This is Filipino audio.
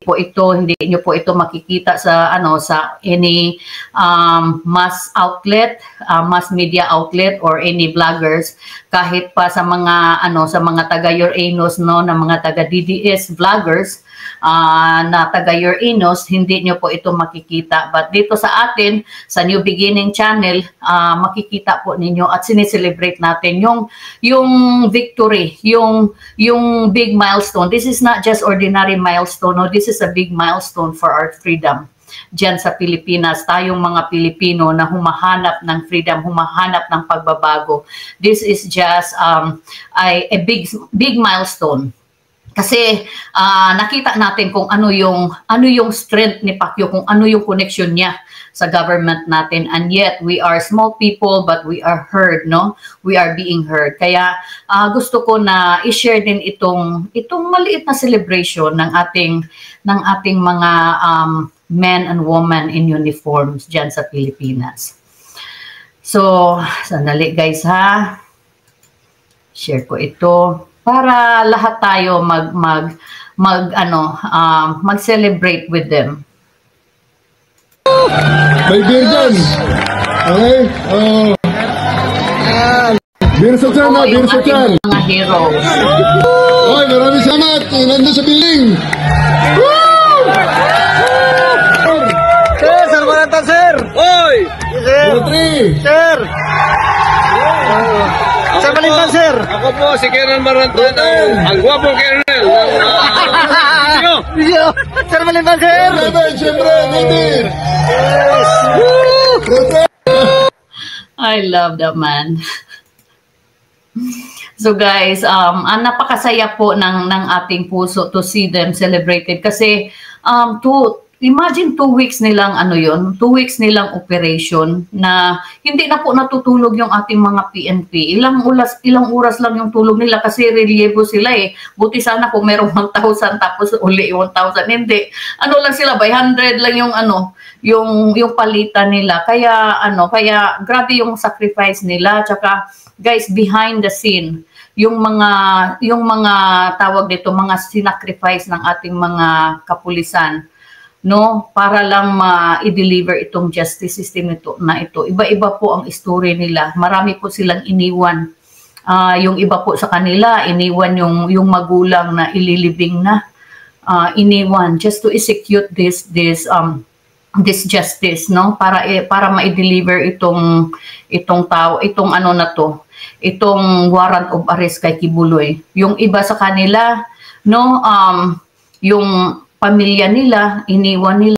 hindi niyo po ito makikita sa sa any mass outlet, mass media outlet or any vloggers, kahit pa sa mga sa mga taga Uranus na mga taga DDS vloggers na taga Uranus, hindi niyo po ito makikita. But dito sa atin sa New Beginning channel, makikita po ninyo at sineselebrate natin yung victory, yung big milestone. This is not just ordinary milestone, no? This is a big milestone for our freedom. Diyan sa Pilipinas, tayong mga Pilipino na humahanap ng freedom, humahanap ng pagbabago. This is just a big milestone. Kasi nakita natin kung ano yung strength ni Pacquiao, kung ano yung connection niya sa government natin, and yet we are small people but we are heard, no? We are being heard. Kaya gusto ko na i-share din itong maliit na celebration ng ating mga men and women in uniforms diyan sa Pilipinas. So, sandali guys ha. Share ko ito para lahat tayo mag-celebrate with them. May beer dyan. Okay? Beer sa tiyan na, beer sa tiyan. Mga heroes. Oy, maraming salamat. Nandun sa building. Sir, Salmananta, sir. Oy! Sir. Sir. Sir Malintan, sir. Ako po si Colonel Maranton, ang gwapong Colonel. Sir Malintan, sir. Siyempre, natin. I love that man. So guys, napakasaya po ng ating puso to see them celebrated kasi imagine 2 weeks nilang 2 weeks nilang operation na hindi na po natutulog yung ating mga PNP. Ilang oras lang yung tulog nila kasi relievo sila eh. Buti sana kung merong 1,000 tapos uli 1,000. Hindi. Lang sila, by 100 lang yung palitan nila. Kaya grabe yung sacrifice nila. Tsaka guys, behind the scene, yung mga tawag dito, mga sinacrifice ng ating mga kapulisan, no, para lang ma-deliver itong justice system na ito. Iba-iba po ang story nila. Marami po silang iniwan. Yung iba po sa kanila, iniwan yung magulang na ililibing na. Iniwan just to execute this justice, no, para ma-deliver itong tao, itong itong warrant of arrest kay Kibuloy. Yung iba sa kanila, no, yung pamilya nila, iniwan nila.